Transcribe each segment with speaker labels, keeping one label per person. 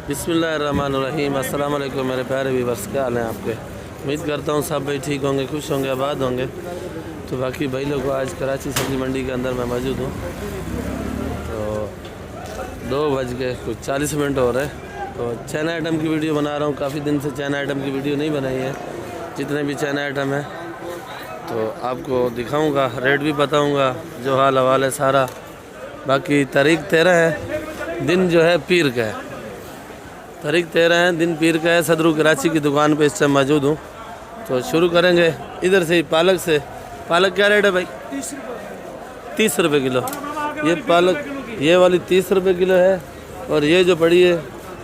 Speaker 1: बिस्मिल्लाहिर्रहमानिर्रहीम। अस्सलाम वालेकुम मेरे प्यारे व्यूअर्स, क्या हाल हैं आपके। उम्मीद करता हूँ सब भाई ठीक होंगे, खुश होंगे, आबाद होंगे। तो बाकी भाई लोगों, आज कराची सब्ज़ी मंडी के अंदर मैं मौजूद हूँ। तो 2:40 हो रहे हैं। तो चैन आइटम की वीडियो बना रहा हूँ। काफ़ी दिन से चैन आइटम की वीडियो नहीं बनाई है। जितने भी चैन आइटम है तो आपको दिखाऊँगा, रेट भी बताऊँगा, जो हाल हवाल है सारा। बाकी तारीख 13 है, दिन जो है पीर का है। तारीख 13 है, दिन पीर का है। सदरू कराची की दुकान पे इस टाइम मौजूद हूँ। तो शुरू करेंगे इधर से ही, पालक से। पालक क्या रेट है भाई? 30 रुपये किलो। ये पालक, ये वाली 30 रुपये किलो है। और ये जो पड़ी है,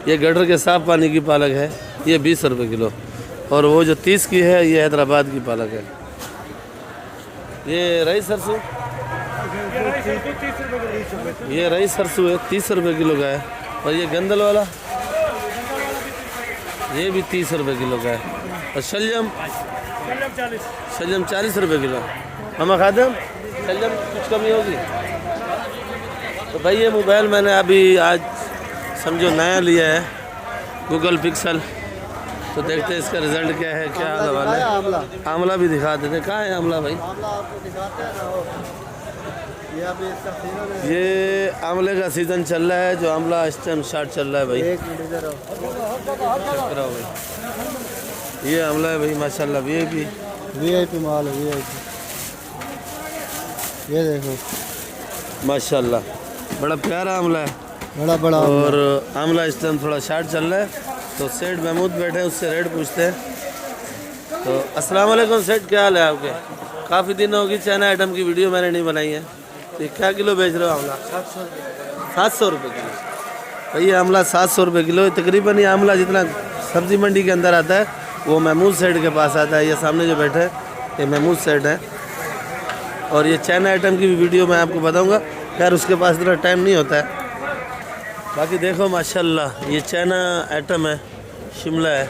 Speaker 1: ये गटर के साफ पानी की पालक है, ये 20 रुपये किलो। और वो जो 30 की है, ये हैदराबाद की पालक है। ये रई सरसों, ये रई सरसों है, 30 रुपये किलो का है। और ये गंदल वाला, ये भी 30 रुपये किलो का है। और शलजम 40 रुपये किलो। हम खाते हैं शलजम, कुछ कमी होगी। तो भाई ये मोबाइल मैंने अभी आज समझो नया लिया है, गूगल पिक्सल। तो देखते हैं इसका रिज़ल्ट क्या है, क्या हाल वाला है। आंवला भी दिखा देते। कहाँ है आंवला भाई? ये आंवले का सीज़न चल रहा है, जो आंवला इस टाइम स्टार्ट चल रहा है भाई। ये आंवला है भाई, माशाल्लाह। वीआईपी
Speaker 2: माल है, वीआईपी। ये देखो
Speaker 1: माशाल्लाह, बड़ा प्यारा आंवला है,
Speaker 2: बड़ा।
Speaker 1: और आंवला इस टाइम थोड़ा शार्ट चल रहा है। तो सेठ महमूद बैठे हैं, उससे रेट पूछते हैं। तो अस्सलाम वालेकुम सेठ, क्या हाल है आपके? काफ़ी दिन होगी चैन आइटम की वीडियो मैंने नहीं बनाई है। तो क्या किलो बेच रहे हो आंवला? 700 रुपये किलो। भाई ये आंवला 700 रुपये किलो। तकरीबन ये आंवला जितना सब्ज़ी मंडी के अंदर आता है, वो महमूद सेठ के पास आता है। ये सामने जो बैठे हैं, ये महमूद सेठ है। और ये चैन आइटम की भी वीडियो मैं आपको बताऊंगा। खैर उसके पास इतना टाइम नहीं होता है। बाकी देखो माशाल्लाह, ये चैना आइटम है, शिमला है।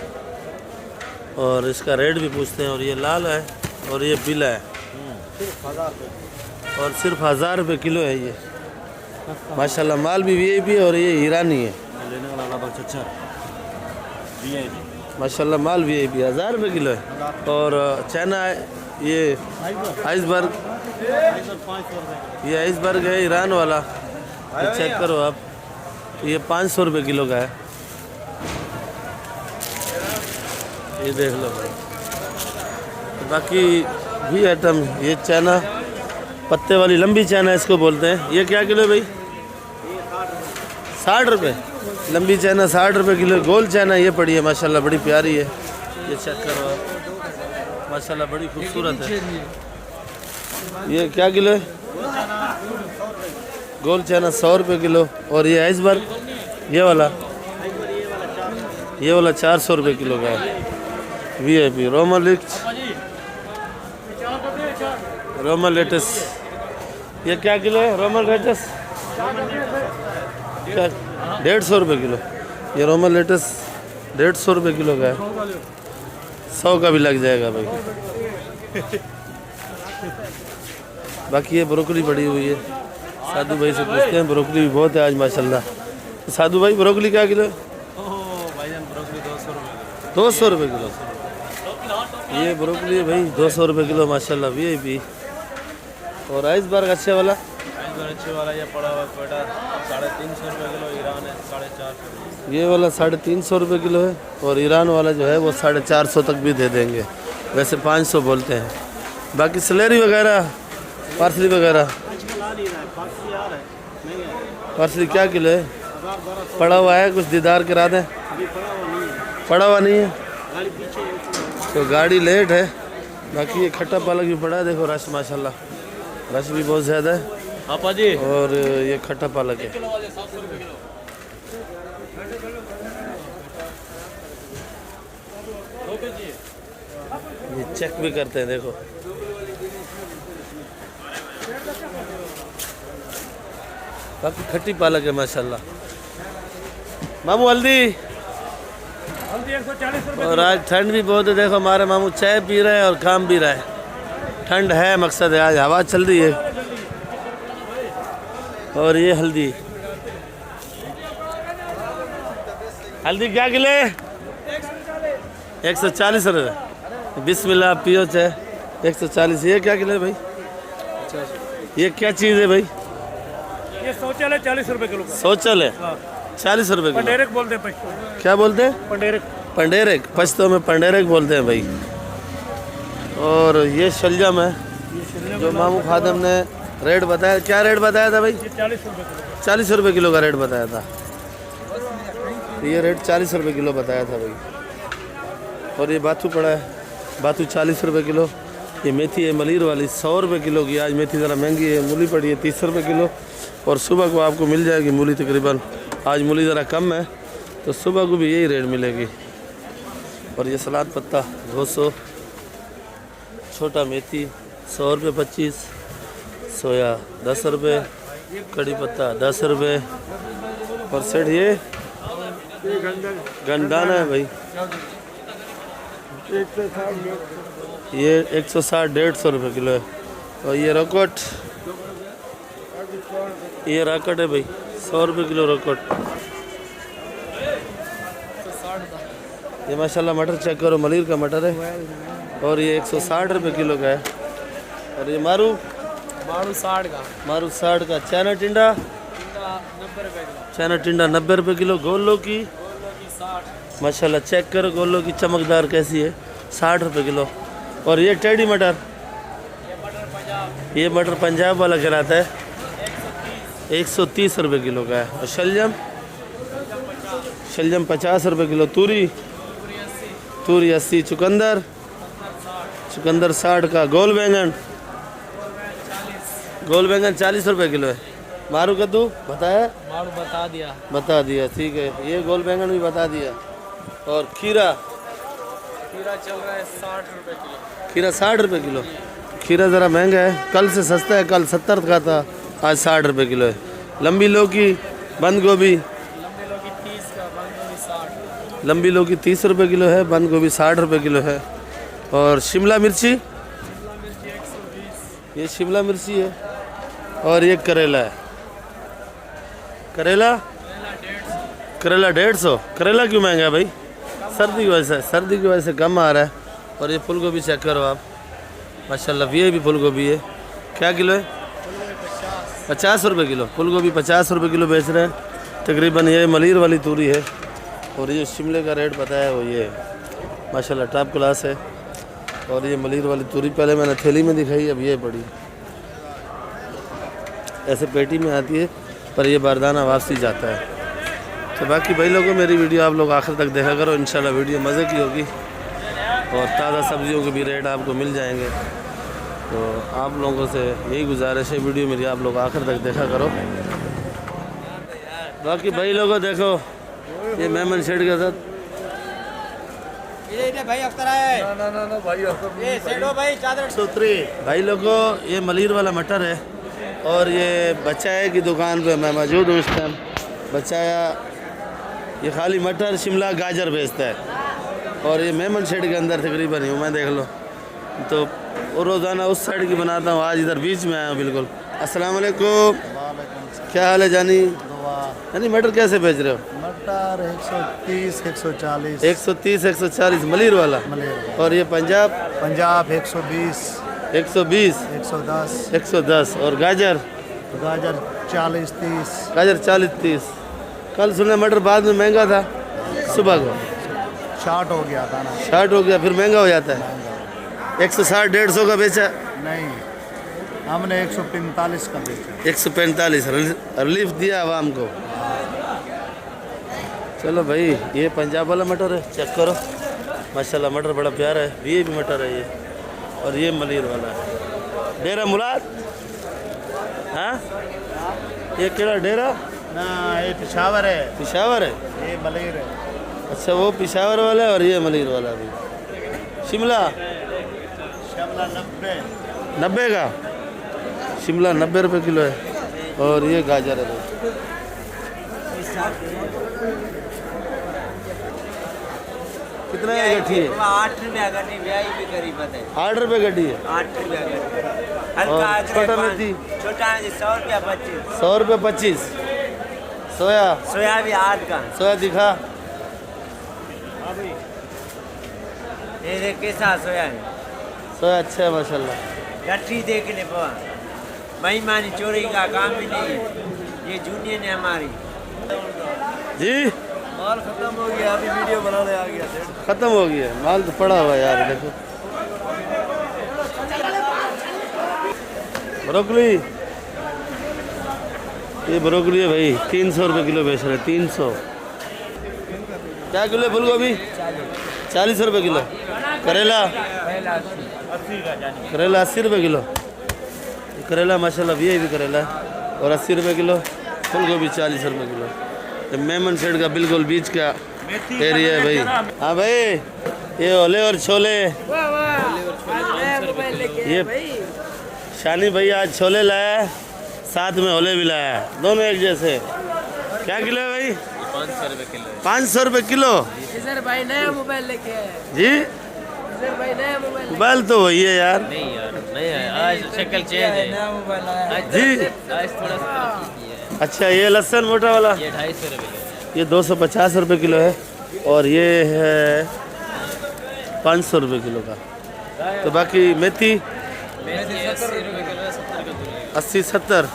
Speaker 1: और इसका रेट भी पूछते हैं। और ये लाल है और ये पीला है, और सिर्फ 1000 रुपये किलो है ये। माशाल्लाह माल भी वीआईपी है, और ये ईरानी है। माशाल्लाह माल वीआईपी 1000 रुपये किलो है। और चाइना ये आइसबर्ग, ये आइसबर्ग है ईरान वाला, ये चेक करो आप। ये 500 रुपये किलो का है। ये देख लो भाई। बाकी भी आइटम, ये चाइना पत्ते वाली लंबी चाइना इसको बोलते हैं। ये क्या किलो है भाई? 60 रुपये। लंबी चाइना 60 रुपये किलो। गोल चाइना ये पड़ी है, माशाल्लाह बड़ी प्यारी है। ये चेक करो आप, माशाल्लाह बड़ी खूबसूरत है। ये क्या किलो है? गोल चाइना 100 रुपये किलो। और ये आइसबर्ग, ये वाला 400 रुपये किलो का है, वीआईपी। रोमन लेटस, ये क्या किलो है? रोमन लेटस 150 रुपये किलो। ये रोमन लेटस 150 रुपये किलो का है। 100 का भी लग जाएगा भाई। बाकी ये ब्रोकली पड़ी हुई है। साधु भाई से पूछते हैं, ब्रोकली भी बहुत है आज माशाल्लाह। तो साधु भाई ब्रोकली क्या किलो?
Speaker 2: भाईजान ब्रोकली
Speaker 1: 200 रुपये किलो। ये ब्रोकली है भाई 200 रुपये किलो, माशाल्लाह वीआईपी। और आइसबर्ग अच्छे वाला,
Speaker 2: ये पड़ा हुआ 350 रुपये किलो। ईरान है 450।
Speaker 1: ये वाला 350 रुपये किलो है। और ईरान वाला जो है वो 450 तक भी दे देंगे, वैसे 500 बोलते हैं। बाकी सलेरी वगैरह, पार्सली वगैरह, पार्सली क्या किलो है? पड़ा हुआ है, कुछ दीदार करा दें। पड़ा हुआ नहीं है तो गाड़ी लेट है। बाकी ये खट्टा पालक भी पड़ा है, देखो रश माशाल्लाह, रश भी बहुत ज़्यादा है।
Speaker 2: आपा जी,
Speaker 1: और ये खट्टा पालक है। ये चेक भी करते हैं, देखो बाकी खट्टी पालक है माशाल्लाह। मामू हल्दी
Speaker 2: 140 रुपये।
Speaker 1: और आज ठंड भी बहुत है, देखो हमारे मामू चाय पी रहे हैं और काम भी रहा है। ठंड है, मकसद है, आज हवा चल रही है। और ये हल्दी हल्दी क्या किलो है? 140 रुपये। बिस्मिल्लाह पियो चाय। 140। ये क्या किलो है भाई? ये क्या चीज़ है भाई?
Speaker 3: ये शौचालय 40 रुपए किलो का।
Speaker 1: शौचालय 40 रुपये किलो।
Speaker 3: पंडेरक बोलते हैं पश्तो में।
Speaker 1: क्या बोलते हैं?
Speaker 3: पंडेरक।
Speaker 1: पंडेरक, पश्तो में पंडेरक बोलते हैं भाई। और ये शलजम है जो मामू खादम ने रेट बताया। क्या रेट बताया था भाई?
Speaker 3: ये 40 रुपए किलो।
Speaker 1: 40 रुपये किलो का रेट बताया था। ये रेट 40 रुपये किलो बताया था भाई। और ये बाथू पड़ा है, बाथू 40 रुपये किलो। ये मेथी है मलीर वाली 100 रुपये किलो की। आज मेथी ज़रा महंगी है। मूली पड़ी है 30 रुपये किलो। और सुबह को आपको मिल जाएगी मूली तकरीबन। आज मूली ज़रा कम है तो सुबह को भी यही रेट मिलेगी। और ये सलाद पत्ता 200, छोटा मेथी 100 रुपये 25, सोया 10 रुपये, कड़ी पत्ता 10 रुपये। और सेठ ये गंडाना है भाई, ये 160 150 रुपये किलो है। और ये रॉकट, ये राकट है भाई 100 रुपये किलो रॉकट। ये माशाल्लाह मटर चेक करो, मलीर का मटर है और ये 160 रुपये किलो का है। और ये मारू
Speaker 3: 60 का।
Speaker 1: मारू 60 का। चाइना टिंडा
Speaker 3: 90 रुपए किलो।
Speaker 1: चाइना टिंडा 90 रुपये किलो। गोल लौकी माशाल्लाह चेक करो, गोल लौकी चमकदार कैसी है 60 रुपये किलो। और ये टेढ़ी मटर, ये मटर पंजाब वाला कहलाता है 130 रुपये किलो का है। और शलजम, शलजम 50 रुपये किलो। तूरी, तूरी 80। चुकंदर, चुकंदर 60 का। गोल बैंगन, गोल बैंगन 40 रुपये किलो है। मारू कद्दू बताया?
Speaker 3: मारू बता दिया।
Speaker 1: बता दिया, ठीक है। ये गोल बैंगन भी बता दिया। और खीरा,
Speaker 3: खीरा चल रहा है 60 रुपए किलो।
Speaker 1: खीरा 60 रुपये किलो। खीरा ज़रा महंगा है, कल से सस्ता है। कल 70 का था, आज 60 रुपये किलो है। लंबी लौकी, बंद गोभी,
Speaker 3: लंबी लौकी 30 का, बंद गोभी 60।
Speaker 1: लंबी लौकी 30 रुपये किलो है, बंद गोभी 60 रुपये किलो है। और शिमला मिर्ची,
Speaker 3: शिमला मिर्ची 120।
Speaker 1: ये शिमला मिर्ची है। और ये करेला है, करेला, करेला 150। करेला क्यों महंगा है भाई? सर्दी की वजह से, सर्दी की वजह से कम आ रहा है। और ये फूल गोभी चेक करो आप, माशाल्लाह ये भी फूल गोभी है। क्या किलो है? 50 रुपये किलो। फूल गोभी 50 रुपये किलो बेच रहे हैं तकरीबन। ये मलीर वाली तूरी है। और ये शिमले का रेट बताया वो ये माशाल्लाह टॉप क्लास है। और ये मलीर वाली तूरी पहले मैंने थैली में दिखाई, अब ये बड़ी ऐसे पेटी में आती है, पर ये बारदाना वापसी जाता है। तो बाकी भाई लोगों, मेरी वीडियो आप लोग आखिर तक देखा करो, इंशाल्लाह वीडियो मज़े की होगी। और ताज़ा सब्जियों के भी रेट आपको मिल जाएंगे। तो आप लोगों से यही गुजारिश है, वीडियो मेरी आप लोग आखिर तक देखा करो। बाकी भाई लोगों देखो, ये मेमन शेड के साथ
Speaker 3: भाई अख्तर है। ना भाई अख्तर। ये सेठो भाई चादर सूत्री।
Speaker 1: भाई लोगों, ये मलीर वाला मटर है। और ये बचाया की दुकान पे मैं मौजूद हूँ इस टाइम। बचाया ये खाली मटर, शिमला, गाजर बेचता है। और ये मेमन शेड के अंदर तकरीबन हूँ मैं, देख लो। तो और रोज़ाना उस साइड की बनाता हूँ, आज इधर बीच में आया हूँ बिल्कुल। अस्सलाम वालेकुम। क्या हाल है जानी? यानी मटर कैसे बेच रहे हो?
Speaker 4: मटर 130 140।
Speaker 1: 130 140 मलीर वाला।
Speaker 4: मलेर।
Speaker 1: और ये पंजाब
Speaker 4: पंजाब 120
Speaker 1: 120
Speaker 4: 110।
Speaker 1: 110। और गाजर,
Speaker 4: गाजर 40 30।
Speaker 1: गाजर 40 30। कल सुना मटर बाद में महंगा था, सुबह को
Speaker 4: शार्ट हो गया था ना।
Speaker 1: 60 हो गया, फिर महंगा हो जाता है। 160 150 का बेचा,
Speaker 4: नहीं, हमने 145 का बेचा।
Speaker 1: 145 रिलीफ दिया आवाम को। चलो भाई, ये पंजाब वाला मटर है, चेक करो माशाल्लाह मटर बड़ा प्यारा है। ये भी मटर है ये। और ये मलीर वाला है। डेरा मुराद, हाँ ये केड़ा डेरा?
Speaker 4: ना ये पिशावर है।
Speaker 1: पिशावर है,
Speaker 4: ये मलेर है।
Speaker 1: अच्छा वो पिशावर वाला है और ये मलीर वाला भी। शिमला
Speaker 4: शिमला 90।
Speaker 1: 90 का। शिमला 90 रुपये किलो है। और ये गाजर है भाई। कितना है गड्ढी है?
Speaker 3: 8 रुपया गड्ढी, ब्याई भी करीब है।
Speaker 1: 8 रुपये गड्ढी है।
Speaker 3: 8 रुपया गड्ढी।
Speaker 1: और छोटा मेथी
Speaker 3: छोटा है 100 रुपया 25।
Speaker 1: 100 रुपये 25। सोया,
Speaker 3: सोया भी 8 का।
Speaker 1: सोया दिखा
Speaker 5: ये देख कैसा सोया है
Speaker 1: सोया अच्छा है माशाल्लाह।
Speaker 5: गठरी देख ले पवा बेईमानी चोरी का काम भी नहीं है, ये जूनियर ने हमारी।
Speaker 1: जी
Speaker 3: माल खत्म हो गया, अभी वीडियो बनाने आ गया सेठ।
Speaker 1: खत्म हो गया माल तो पड़ा हुआ है यार। देखो ब्रोकली, ये ब्रोकली है भाई 300 रुपये किलो बेच रहे हैं। 300 क्या किलो है फूल गोभी? 40 रुपये किलो। करेला, करेला 80 रुपये किलो। ये करेला माशाल्लाह भी करेला है और 80 रुपये किलो। फूल गोभी 40 रुपये किलो। ये मेमन सेठ का बिल्कुल बीच का एरिया है भाई। हाँ भाई ये ओले और छोले, ये शानी भाई आज छोले लाया है, साथ में ओले भी लाया है, दोनों एक जैसे। क्या किलो है भाई?
Speaker 2: 500 रुपये किलो।
Speaker 1: 500 रुपये किलो
Speaker 6: सर भाई नया मोबाइल लेके आए।
Speaker 1: जी।
Speaker 6: सर भाई नया मोबाइल
Speaker 1: मोबाइल तो वही है यार।
Speaker 2: नहीं यार नहीं है, आज शक्ल चेंज है।
Speaker 6: नया मोबाइल आया।
Speaker 1: जी
Speaker 2: आज थोड़ा सा तरक्की की है।
Speaker 1: अच्छा ये लहसुन मोटा वाला
Speaker 2: ये 250 रुपये किलो है।
Speaker 1: ये 250 रुपये किलो है और ये है 500 रुपये किलो का। तो बाकी मेथी
Speaker 2: मेथी 80 रुपये किलो है, 70 का दूर
Speaker 1: 80 70।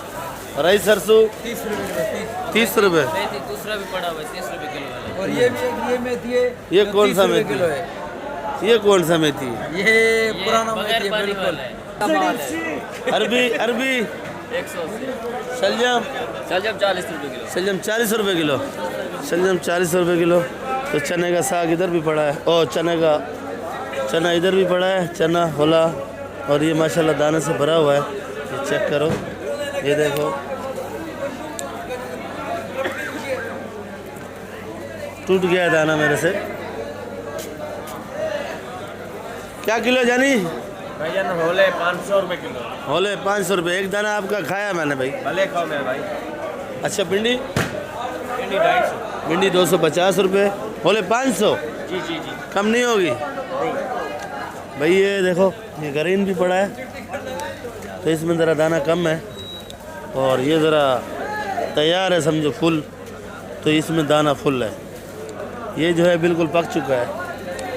Speaker 1: राई सरसों 30 रुपये।
Speaker 2: मेथी दूसरा भी पड़ा हुआ है 30 रुपये किलो वाला।
Speaker 6: और ये भी ये मेथी है।
Speaker 1: ये कौन सा
Speaker 6: 30 रुपए
Speaker 1: मेथी
Speaker 6: किलो है।
Speaker 1: ये कौन सा मेथी है?
Speaker 6: ये पुराना
Speaker 2: बगैर
Speaker 6: मेथी है
Speaker 2: पानी
Speaker 6: बिल्कुल।
Speaker 2: वाला है।
Speaker 1: अरबी, अरबी
Speaker 2: 180।
Speaker 1: शलजम,
Speaker 2: शलजम 40 रुपये किलो।
Speaker 1: शलजम 40 रुपये किलो। शलजम 40 रुपये किलो। तो चने का साग इधर भी पड़ा है और चना इधर भी पड़ा है, चना होला। और ये माशाल्लाह दाने से भरा हुआ है, ये चेक करो, ये देखो टूट गया है दाना मेरे से। क्या किलो जानी?
Speaker 2: भैया होले 500 रुपये किलो।
Speaker 1: होले 500 रुपये। एक दाना आपका खाया मैंने भाई।
Speaker 2: भले खाओ मेरे भाई।
Speaker 1: अच्छा भिंडी?
Speaker 2: भिंडी 250।
Speaker 1: भिंडी 250 रुपये। होले 500।
Speaker 2: जी जी जी।
Speaker 1: कम नहीं होगी भाई। ये देखो ये ग्रीन भी पड़ा है तो इसमें ज़रा दाना कम है और ये ज़रा तैयार है समझो फुल, तो इसमें दाना फुल है। ये जो है बिल्कुल पक चुका है,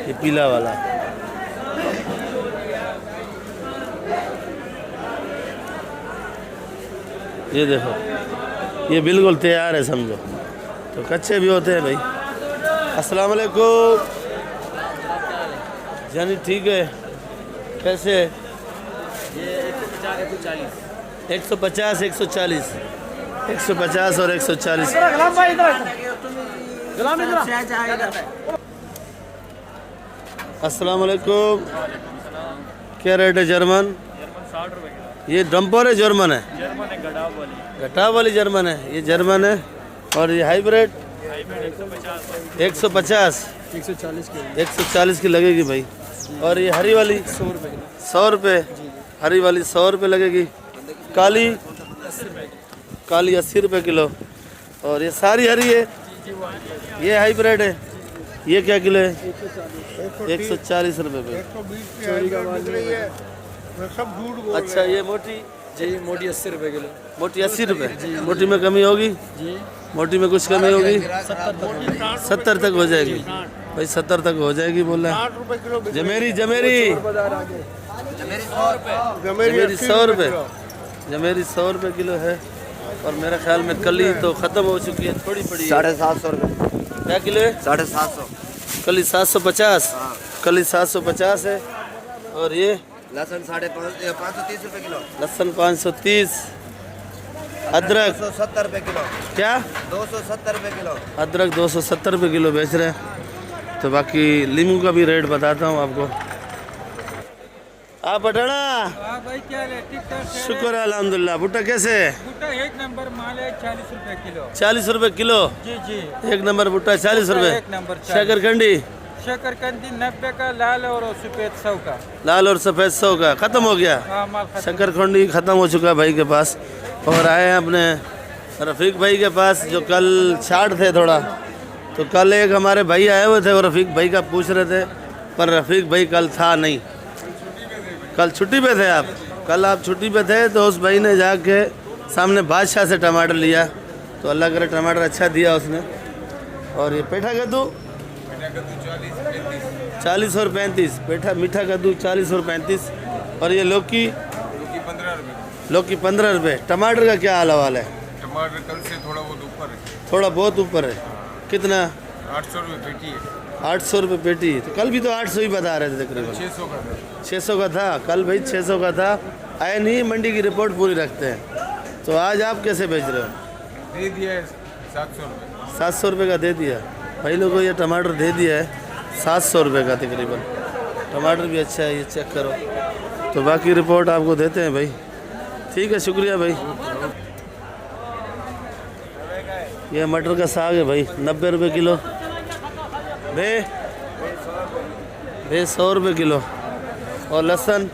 Speaker 1: ये पीला वाला। ये देखो ये बिल्कुल तैयार है समझो, तो कच्चे भी होते हैं भाई। अस्सलाम वालेकुम जानी, ठीक है कैसे?
Speaker 2: ये 150
Speaker 1: 150 140 150 और 140। अस्सलाम वालेकुम। क्या रेट है जर्मन?
Speaker 2: 60 रुपये किलो।
Speaker 1: ये डम्पर है जर्मन है?
Speaker 2: जर्मन है गडाव वाली।
Speaker 1: घटाव वाली जर्मन है, ये जर्मन है। और ये हाइब्रिड 150 140 की लगेगी भाई। और ये हरी वाली 100 रुपये। हरी वाली 100 रुपये लगेगी। काली 80 रुपये किलो। और ये सारी हरी है, ये हाइब्रिड है। ये क्या किलो है? 140 रुपये पे। अच्छा ये मोटी?
Speaker 6: जी मोटी 80 रुपए किलो।
Speaker 1: मोटी 80 रुपये। मोटी में कमी होगी? मोटी में कुछ कमी होगी? 70 तक हो जाएगी भाई। 70 तक हो जाएगी बोल रहे हैं। जमेरी जमेरी जमेरी 100 रुपये। जमेरी 100 रुपये किलो है। और मेरे ख्याल में कली तो ख़त्म हो चुकी है, थोड़ी पड़ी है।
Speaker 3: 750 रुपये।
Speaker 1: क्या किलो है?
Speaker 3: 750।
Speaker 1: कली 750। कली 750 है। और ये
Speaker 3: लहसुन 530 रुपये किलो।
Speaker 1: लहसुन 530। अदरक
Speaker 3: 270 रुपये किलो।
Speaker 1: क्या?
Speaker 3: 270 रुपये किलो।
Speaker 1: अदरक 270 रुपये किलो बेच रहे हैं। तो बाकी लीमू का भी रेट बताता हूँ आपको। आप पटना?
Speaker 6: भाई क्या है?
Speaker 1: शुक्र है अल्हम्दुलिल्लाह। भुट्टा कैसे है?
Speaker 6: भुट्टा एक नंबर माल है 40 रुपए किलो।
Speaker 1: 40 रुपये किलो।
Speaker 6: जी जी
Speaker 1: एक नंबर भुट्टा 40 रुपये।
Speaker 6: एक नंबर 40।
Speaker 1: शकरकंडी
Speaker 6: शकरकंदी 90 का, लाल और सफेद 100 का।
Speaker 1: लाल और सफ़ेद 100 का। ख़त्म हो गया
Speaker 6: हाँ माल खत्म।
Speaker 1: शकरकंडी ख़त्म हो चुका है भाई के पास। और आए हैं अपने रफ़ीक भाई के पास जो कल छाट थे थोड़ा, तो कल एक हमारे भाई आए हुए थे और रफ़ीक भाई का पूछ रहे थे, पर रफ़ीक भाई कल था नहीं। कल छुट्टी पे थे आप? कल आप छुट्टी पे थे तो उस भाई ने जाके सामने बादशाह से टमाटर लिया, तो अल्लाह करे टमाटर अच्छा दिया उसने। और ये पेठा कद्दू 40 और 35 पेठा मीठा कद्दू 40 और 35। और ये लौकी 15 रुपये। टमाटर का क्या हाल हवाल है?
Speaker 3: टमाटर कल से थोड़ा बहुत ऊपर है,
Speaker 1: थोड़ा बहुत ऊपर है। कितना?
Speaker 3: 800 रुपये पेटी है।
Speaker 1: 800 रुपये पेटी। तो कल भी तो 800 ही बता रहे थे तकरीबन।
Speaker 3: 600 का था।
Speaker 1: 600 का था कल भाई, 600 का था। आए नहीं, मंडी की रिपोर्ट पूरी रखते हैं। तो आज आप कैसे बेच रहे हो?
Speaker 3: दे दिया है 700 रुपये।
Speaker 1: 700 रुपये का दे दिया भाई लोगों को। ये टमाटर दे दिया है 700 रुपये का तकरीबन। टमाटर भी अच्छा है, ये चेक करो। तो बाकी रिपोर्ट आपको देते हैं भाई। ठीक है, शुक्रिया भाई। ये मटर का साग है भाई, 90 रुपये किलो। बे 100 रुपये किलो। और लहसुन,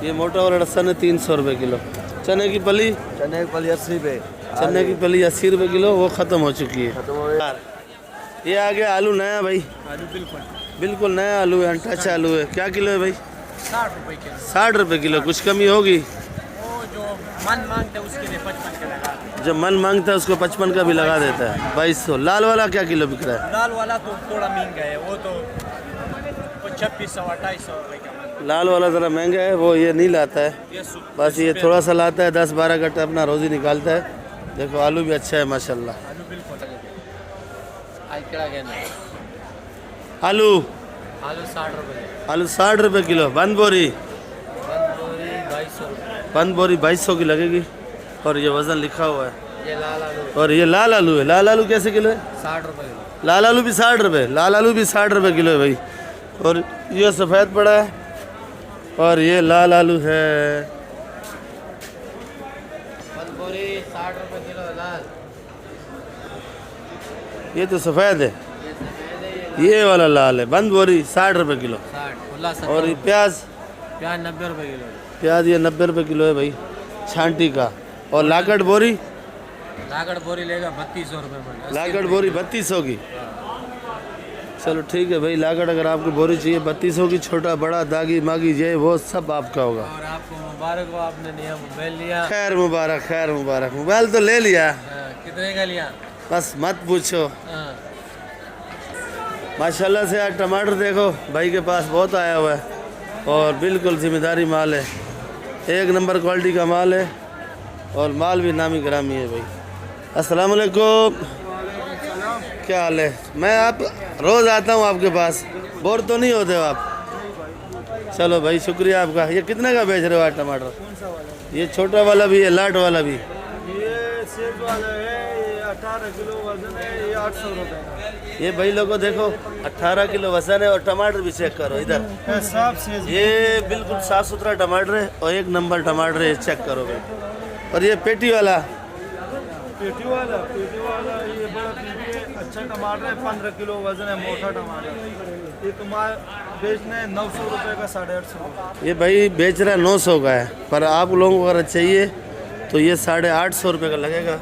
Speaker 1: ये मोटा वाला लहसुन है 300 रुपये किलो। चने की पली
Speaker 4: 80 रुपये।
Speaker 1: चने की पली 80 रुपये किलो, वो ख़त्म हो चुकी है। ये आ गया आलू नया भाई,
Speaker 6: आलू
Speaker 1: बिल्कुल नया आलू है, अनटच आलू है। क्या किलो है भाई?
Speaker 6: 60 रुपये किलो।
Speaker 1: 60 रुपये किलो। कुछ कमी होगी?
Speaker 6: वो जो मन मांगते हैं उसके लिए 55 के लगा।
Speaker 1: जब मन मांगता है उसको 55 का भी लगा देता है। 2200। लाल वाला क्या किलो बिक रहा है?
Speaker 6: लाल वाला तो थोड़ा महंगा है, वो तो 2600 2800 रुपये का।
Speaker 1: लाल वाला ज़रा महंगा है, वो ये नहीं लाता है,
Speaker 6: ये
Speaker 1: बस ये थोड़ा सा लाता है। 10-12 कट्टा अपना रोज़ी निकालता है। देखो आलू भी अच्छा है माशाल्लाह।
Speaker 6: आलू बिल्कुल आज क्या कहना है?
Speaker 1: आलू
Speaker 6: आलू 60 रुपये,
Speaker 1: आलू 60 रुपये किलो। बंद बोरी
Speaker 6: 2200 रुपये।
Speaker 1: बंद बोरी 2200 की लगेगी। और ये वज़न लिखा हुआ है।
Speaker 6: ये लाल आलू
Speaker 1: और ये लाल आलू है। लाल आलू कैसे किलो है?
Speaker 6: 60 रुपये किलो।
Speaker 1: लाल आलू भी 60 रुपये। लाल आलू भी 60 रुपये किलो है भाई। और ये सफ़ेद पड़ा है। और ये लाल आलू है।
Speaker 6: बंदगोरी 60 रुपये किलो लाल।
Speaker 1: ये तो सफ़ेद है, ये वाला लाल है। बंद बोरी 60 रुपये किलो।
Speaker 6: 60 खुला 70।
Speaker 1: और ये प्याज
Speaker 6: 90 रुपये किलो।
Speaker 1: प्याज ये 90 रुपये किलो है भाई, छांटी का। और लाकड़ बोरी,
Speaker 6: लागड़ बोरी लेगा 3200 रुपये में।
Speaker 1: लाकड़ बोरी 3200 की। चलो ठीक है भाई, लाकड़ अगर आपको बोरी चाहिए 3200 की, छोटा बड़ा दागी मागी ये वो सब आपका होगा।
Speaker 6: और आपको मुबारक हो, आपने नया मोबाइल लिया।
Speaker 1: खैर मुबारक, खैर मुबारक। मोबाइल तो ले लिया,
Speaker 6: कितने का लिया?
Speaker 1: बस मत पूछो।
Speaker 6: हाँ।
Speaker 1: माशाल्लाह से आज टमाटर देखो भाई के पास बहुत आया हुआ है। और बिल्कुल ज़िम्मेदारी माल है, एक नंबर क्वालिटी का माल है। और माल भी नामी ग्रामी है भाई। अस्सलाम वालेकुम, क्या हाल है? मैं आप रोज़ आता हूँ आपके पास, बोर तो नहीं होते हो आप? चलो भाई शुक्रिया आपका। ये कितने का बेच रहे हो आज टमाटर? ये छोटा वाला भी है, लाट वाला भी?
Speaker 2: ये सेब वाला है, ये 18 किलो वजन है, ये 800 रुपये का।
Speaker 1: ये भाई लोगों देखो 18 किलो वजन है। और टमाटर भी चेक करो इधर,
Speaker 2: साफ से
Speaker 1: ये बिल्कुल साफ़ सुथरा टमाटर है और एक नंबर टमाटर है, चेक करो भाई। और ये पेटी वाला
Speaker 2: पेटी वाला ये बड़ा पेटी है, अच्छा टमाटर है, 15 किलो वजन है, मोटा टमाटर। ये तुम्हारे बेचना है 900 रुपये का, 850 रुपये।
Speaker 1: ये भाई बेच रहा है 900 का है, पर आप लोगों को अगर चाहिए तो ये 850 रुपये का लगेगा।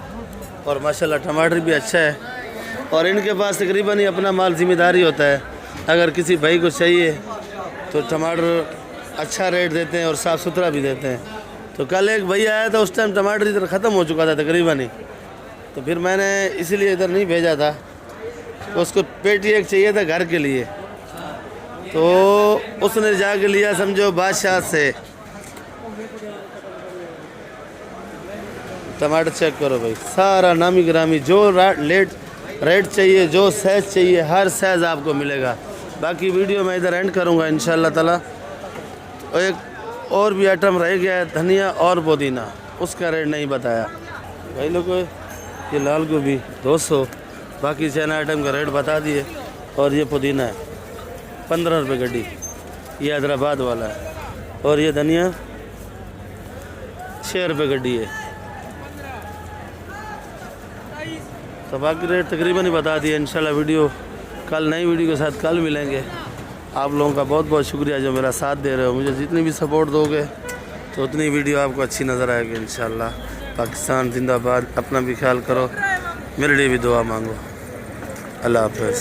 Speaker 1: और माशाल्लाह टमाटर भी अच्छा है। और इनके पास तकरीबन ही अपना माल ज़िम्मेदारी होता है। अगर किसी भाई को चाहिए तो टमाटर अच्छा रेट देते हैं और साफ़ सुथरा भी देते हैं। तो कल एक भैया आया था, उस टाइम टमाटर इधर ख़त्म हो चुका था तकरीबन ही, तो फिर मैंने इसीलिए इधर नहीं भेजा था। तो उसको पेटी एक चाहिए था घर के लिए, तो उसने जाके लिया समझो बादशाह से। टमाटर चेक करो भाई, सारा नामी ग्रामी, जो रेट चाहिए, जो साइज़ चाहिए, हर साइज़ आपको मिलेगा। बाकी वीडियो मैं इधर एंड करूँगा इंशाल्लाह ताला। और एक और भी आइटम रह गया है, धनिया और पुदीना, उसका रेट नहीं बताया भाई लोगों। ये लाल गोभी 200, बाकी चना आइटम का रेट बता दिए। और ये पुदीना है 15 रुपये गड्डी, ये हैदराबाद वाला है। और ये धनिया 6 रुपये गड्डी है। तो बाकी रेट तकरीबन ही बता दिए। इंशाल्लाह वीडियो कल नई वीडियो के साथ कल मिलेंगे। आप लोगों का बहुत बहुत शुक्रिया जो मेरा साथ दे रहे हो। मुझे जितनी भी सपोर्ट दोगे तो उतनी वीडियो आपको अच्छी नज़र आएगी इंशाल्लाह। पाकिस्तान जिंदाबाद। अपना भी ख्याल करो, मेरे लिए भी दुआ मांगो। अल्लाह हाफ़िज़।